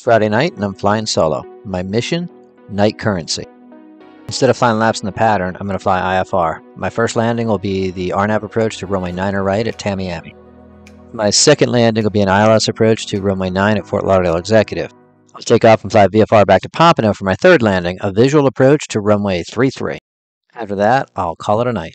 Friday night and I'm flying solo. My mission, night currency. Instead of flying laps in the pattern, I'm going to fly IFR. My first landing will be the RNAV approach to runway 9 right at Tamiami. My second landing will be an ILS approach to runway 9 at Fort Lauderdale Executive. I'll take off and fly VFR back to Pompano for my third landing, a visual approach to runway 33. After that, I'll call it a night.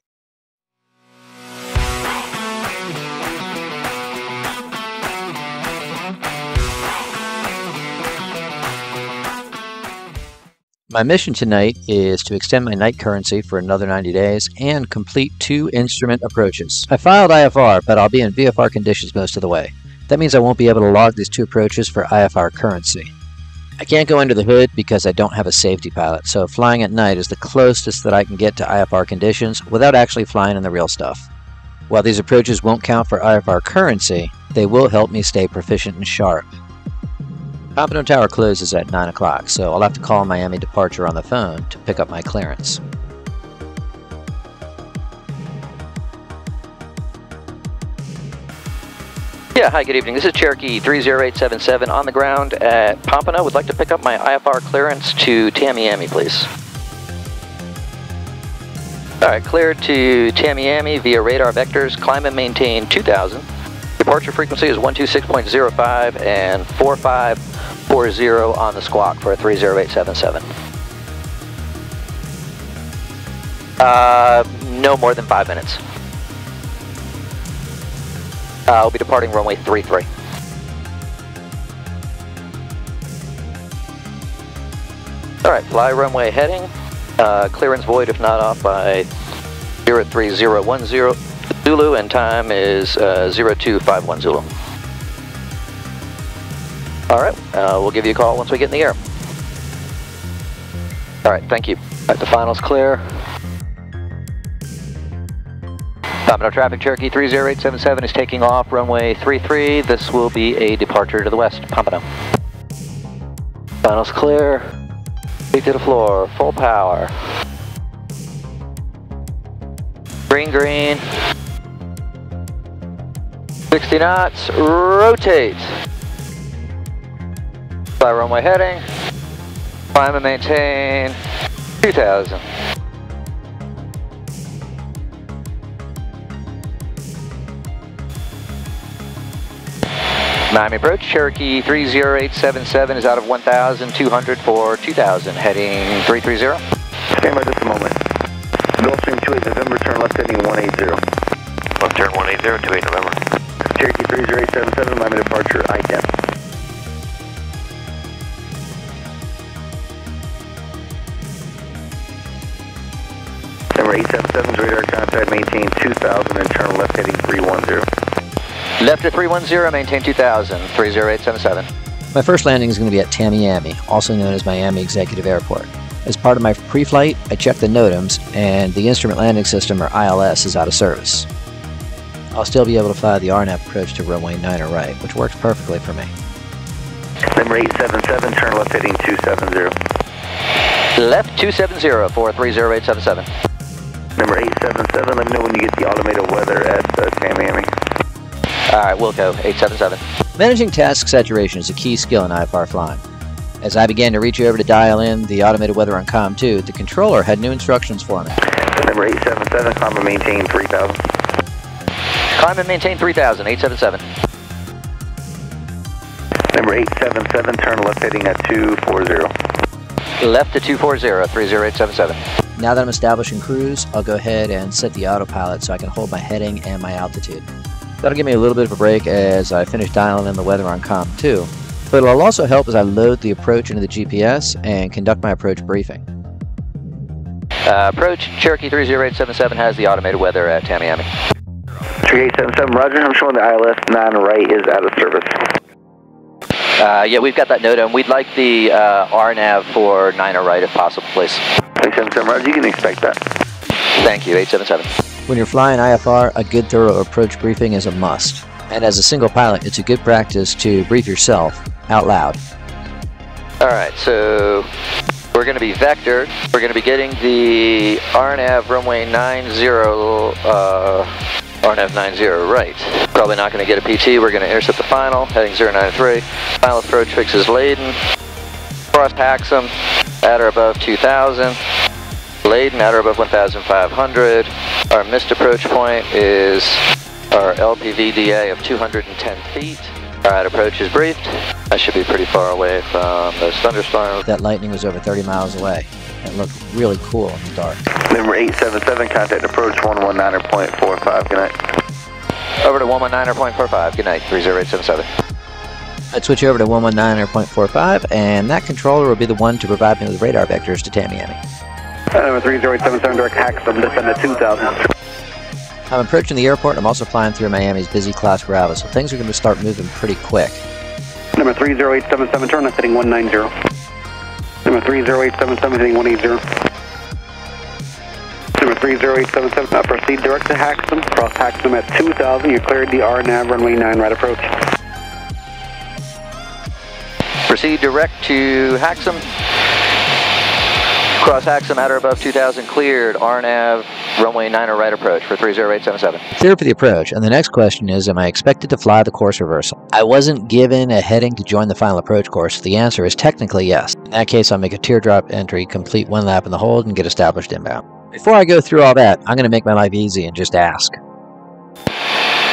My mission tonight is to extend my night currency for another 90 days and complete 2 instrument approaches. I filed IFR, but I'll be in VFR conditions most of the way. That means I won't be able to log these 2 approaches for IFR currency. I can't go under the hood because I don't have a safety pilot, so flying at night is the closest that I can get to IFR conditions without actually flying in the real stuff. While these approaches won't count for IFR currency, they will help me stay proficient and sharp. Pompano Tower closes at 9 o'clock, so I'll have to call Miami departure on the phone to pick up my clearance. Yeah, hi, good evening. This is Cherokee 30877 on the ground at Pompano. Would like to pick up my IFR clearance to Tamiami, please. Alright, cleared to Tamiami via radar vectors. Climb and maintain 2000. Departure frequency is 126.05 and 4540 on the squawk for a 30877. No more than 5 minutes. I'll be departing runway 33. Alright, fly runway heading. Clearance void if not off by 03010 Zulu, and time is 0251 Zulu. Alright, we'll give you a call once we get in the air. Alright, thank you. Alright, the final's clear. Pompano traffic, Cherokee 30877 is taking off runway 33. This will be a departure to the west, Pompano. Final's clear. Feet to the floor, full power. Green, green. 60 knots, rotate. Fly runway heading. Climb and maintain 2000. Miami approach, Cherokee 30877 is out of 1,200 for 2,000, heading 330. Stand by just a moment. Gulfstream 28 November, turn left heading 180. Left turn 180, 28 November. Cherokee 30877, Miami departure, I-10. Number 877's radar contact, maintain 2000 and turn left heading 310. Left to 310, maintain 2000, 30877. My first landing is going to be at Tamiami, also known as Miami Executive Airport. As part of my pre-flight, I checked the NOTAMs, and the Instrument Landing System, or ILS, is out of service. I'll still be able to fly the RNAV approach to runway 9 right, which works perfectly for me. Number 877, turn left heading 270. Left 270 for 30877. Number 877, let me know when you get the automated weather at Tamiami. Alright, Wilco, 877. Managing task saturation is a key skill in IFR flying. As I began to reach over to dial in the automated weather on COM 2, the controller had new instructions for me. Number 877, climb and maintain 3000. Climb and maintain 3000, 877. Number 877, turn left heading at 240. Left to 240, 30877. Now that I'm establishing cruise, I'll go ahead and set the autopilot so I can hold my heading and my altitude. That'll give me a little bit of a break as I finish dialing in the weather on COM 2, but it'll also help as I load the approach into the GPS and conduct my approach briefing. Approach, Cherokee 30877 has the automated weather at Tamiami. 3877, roger, I'm showing the ILS 9 right is out of service. Yeah, we've got that NOTAM. We'd like the RNAV for 9 right if possible, please. 877, roger, you can expect that. Thank you, 877. When you're flying IFR, a good thorough approach briefing is a must. And as a single pilot, it's a good practice to brief yourself out loud. Alright, so we're going to be vectored. We're going to be getting the RNAV runway 90, RNAV 90 right. Probably not going to get a PT. We're going to intercept the final, heading 093. Final approach fix is Leyden. Cross Haxham at or above 2,000. Leyden at or above 1,500. Our missed approach point is our LPVDA of 210 feet. Alright, approach is briefed. I should be pretty far away from those thunderstorms. That lightning was over 30 miles away. It looked really cool in the dark. Number 877, contact approach 119.45, good night. Over to 119.45, good night, 30877. I'd switch over to 119.45, and that controller will be the one to provide me with radar vectors to Tamiami. Number 30877, direct Haxham, descend to 2,000. I'm approaching the airport. I'm also flying through Miami's busy Class Bravo, so things are going to start moving pretty quick. Number 30877, turn left heading 190. Number 30877, heading 180. Number 30877, proceed direct to Haxham, cross Haxham at 2,000. You cleared the RNAV, runway 9, right approach. Proceed direct to Haxham. Cross Haxham at or above 2,000, cleared. RNAV, runway 9 right approach for 30877. Clear for the approach, and the next question is, am I expected to fly the course reversal? I wasn't given a heading to join the final approach course, so the answer is technically yes. In that case, I'll make a teardrop entry, complete one lap in the hold, and get established inbound. Before I go through all that, I'm going to make my life easy and just ask.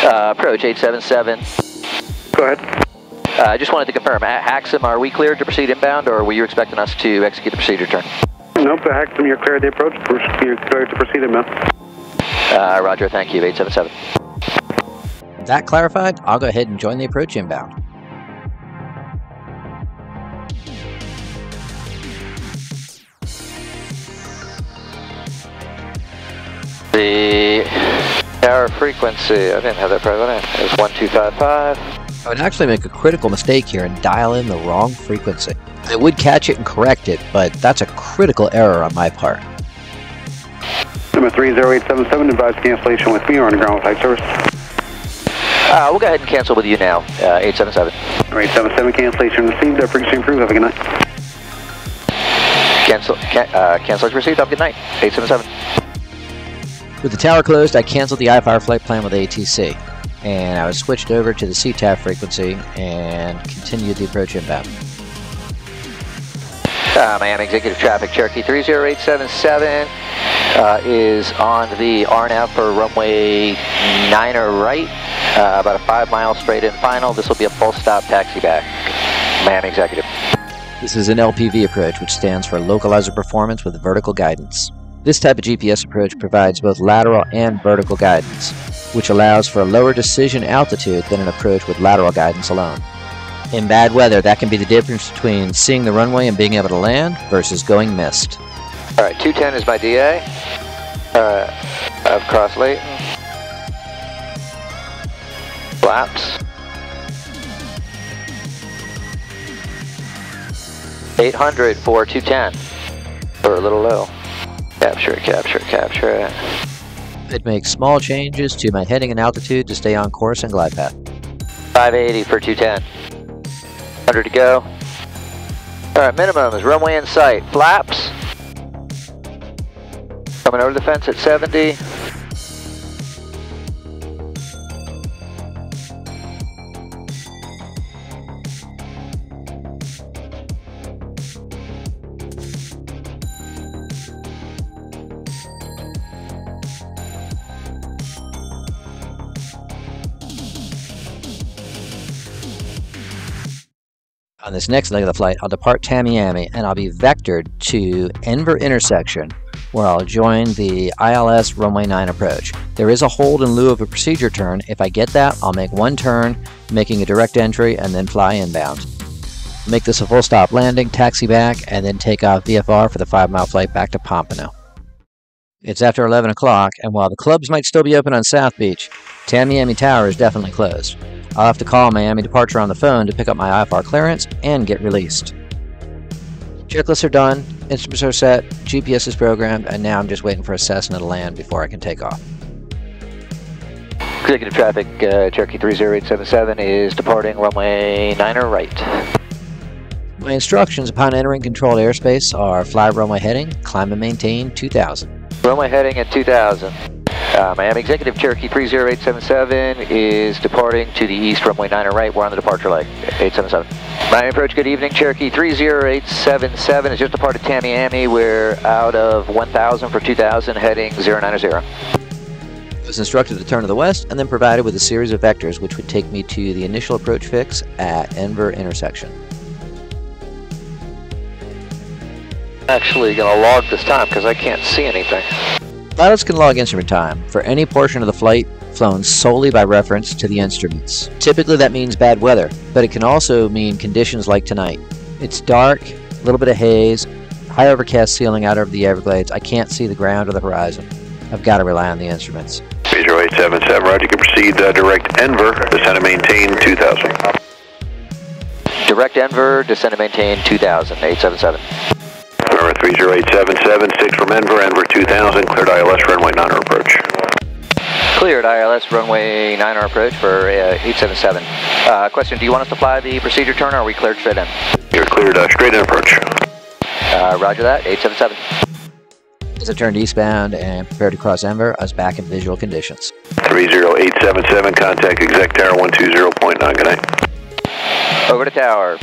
Approach 877. Go ahead. I just wanted to confirm, at Haxham, are we cleared to proceed inbound, or were you expecting us to execute the procedure turn? Nope, at Haxham, you're cleared the approach. You're cleared to proceed inbound. Roger, thank you, 877. That clarified, I'll go ahead and join the approach inbound. The tower frequency, I didn't have that present, it was 1255. I would actually make a critical mistake here and dial in the wrong frequency. I would catch it and correct it, but that's a critical error on my part. Number 30877, advise cancellation with me or underground with high service. We'll go ahead and cancel with you now, 877. 877, cancellation received, frequency improved, have a good night. Cancellation received, have a good night, 877. With the tower closed, I canceled the IFR flight plan with ATC, and I was switched over to the CTAF frequency and continued the approach inbound. Miami Executive Traffic, Cherokee 30877 is on the RNAV for runway 9 right, about a 5-mile straight-in final. This will be a full stop taxi back. Miami Executive. This is an LPV approach, which stands for Localizer Performance with Vertical Guidance. This type of GPS approach provides both lateral and vertical guidance, which allows for a lower decision altitude than an approach with lateral guidance alone. In bad weather, that can be the difference between seeing the runway and being able to land versus going missed. Alright, 210 is my DA. I've crossed Layton. Flaps. 800 for 210. Or a little low. Capture it, capture it, capture it. I'd make small changes to my heading and altitude to stay on course and glide path. 580 for 210. 100 to go. Alright, minimum is runway in sight. Flaps. Coming over the fence at 70. On this next leg of the flight, I'll depart Tamiami and I'll be vectored to Enver intersection, where I'll join the ILS runway 9 approach. There is a hold in lieu of a procedure turn. If I get that, I'll make one turn, making a direct entry, and then fly inbound. Make this a full stop landing, taxi back, and then take off VFR for the 5-mile flight back to Pompano. It's after 11 o'clock, and while the clubs might still be open on South Beach, Tamiami Tower is definitely closed. I'll have to call Miami Departure on the phone to pick up my IFR clearance and get released. Checklists are done, instruments are set, GPS is programmed, and now I'm just waiting for a Cessna to land before I can take off. Executive Traffic, Cherokee 30877 is departing runway 9 right. My instructions upon entering controlled airspace are fly runway heading, climb and maintain 2000. Runway heading at 2000. Miami Executive Cherokee 30877 is departing to the east, runway 9 right. We're on the departure leg, 877. Miami approach, good evening. Cherokee 30877 has just departed Tamiami. We're out of 1000 for 2000, heading 090. I was instructed to turn to the west and then provided with a series of vectors which would take me to the initial approach fix at Enver intersection. Actually going to log this time because I can't see anything. Pilots can log instrument time for any portion of the flight flown solely by reference to the instruments. Typically that means bad weather, but it can also mean conditions like tonight. It's dark, a little bit of haze, high overcast ceiling out over the Everglades. I can't see the ground or the horizon. I've got to rely on the instruments. 30877, roger, you can proceed direct Enver, descend and maintain 2000. Direct Enver, descend and maintain 2000, 877. 30877, 6 from Enver, Enver 2000, cleared ILS runway 9 approach. Cleared ILS runway 9 approach for 877. Question, do you want us to fly the procedure turn or are we cleared straight in? You're cleared straight in approach. Roger that, 877. As I turned eastbound and prepared to cross Enver, I was back in visual conditions. 30877, contact exec tower 120.9, good night. Over to tower,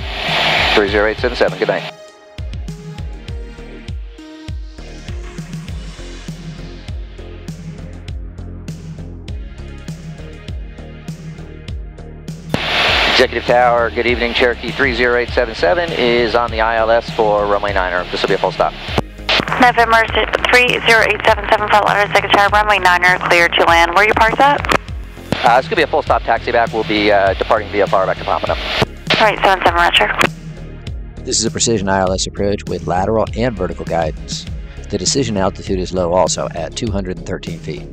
30877, good night. Executive Tower, good evening. Cherokee 30877 is on the ILS for runway 9er. This will be a full stop. November 30877 for Lauderdale, Executive Tower, runway 9er, clear to land. Where are you parked at? This is going to be a full stop taxi back. We'll be departing VFR back to Pompano. Alright, 77 Roger. This is a precision ILS approach with lateral and vertical guidance. The decision altitude is low also at 213 feet.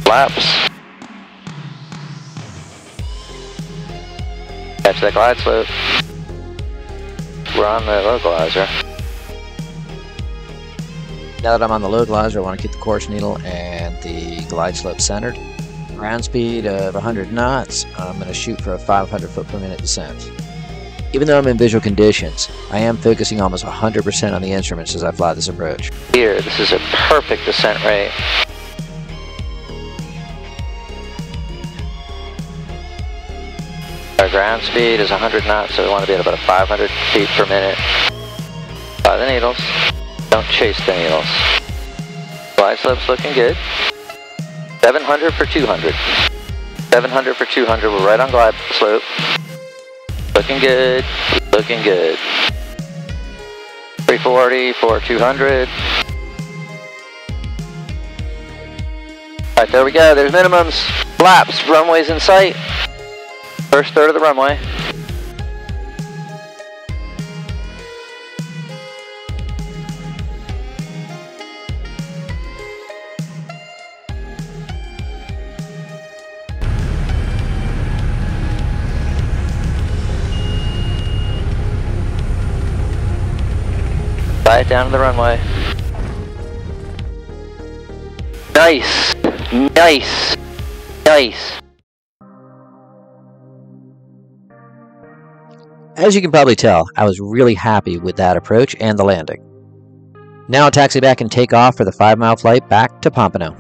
Flaps. Catch that glide slope. We're on the localizer. Now that I'm on the localizer, I want to keep the course needle and the glide slope centered. Ground speed of 100 knots, I'm going to shoot for a 500 foot per minute descent. Even though I'm in visual conditions, I am focusing almost 100% on the instruments as I fly this approach. Here, this is a perfect descent rate. Our ground speed is 100 knots, so we want to be at about 500 feet per minute. Fly the needles. Don't chase the needles. Glide slope's looking good. 700 for 200. 700 for 200. We're right on glide slope. Looking good. Looking good. 340 for 200. Alright, there we go. There's minimums. Flaps. Runway's in sight. First third of the runway. Fly it down to the runway. Nice! Nice! Nice! As you can probably tell, I was really happy with that approach and the landing. Now I'll taxi back and take off for the 5-mile flight back to Pompano.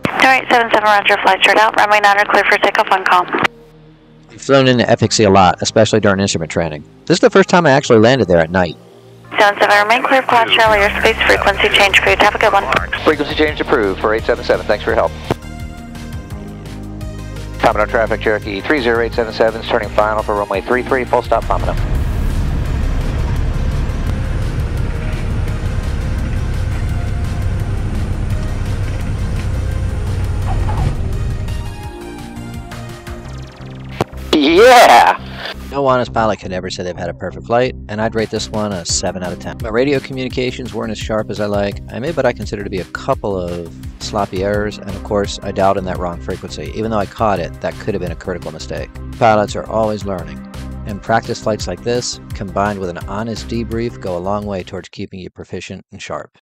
Alright, 77 Roger, flight straight out, runway 9er, clear for takeoff on call. I've flown into FXC a lot, especially during instrument training. This is the first time I actually landed there at night. 77, remain clear of Cloud Charlie, airspace frequency change for you. Have a good one. Frequency change approved for 877. Thanks for your help. Pompano traffic, Cherokee 30877 is turning final for runway 33, full stop Pompano. Yeah! No honest pilot could ever say they've had a perfect flight, and I'd rate this one a 7 out of 10. My radio communications weren't as sharp as I like. I made what I consider to be a couple of sloppy errors, and of course, I dialed in that wrong frequency. Even though I caught it, that could have been a critical mistake. Pilots are always learning, and practice flights like this, combined with an honest debrief, go a long way towards keeping you proficient and sharp.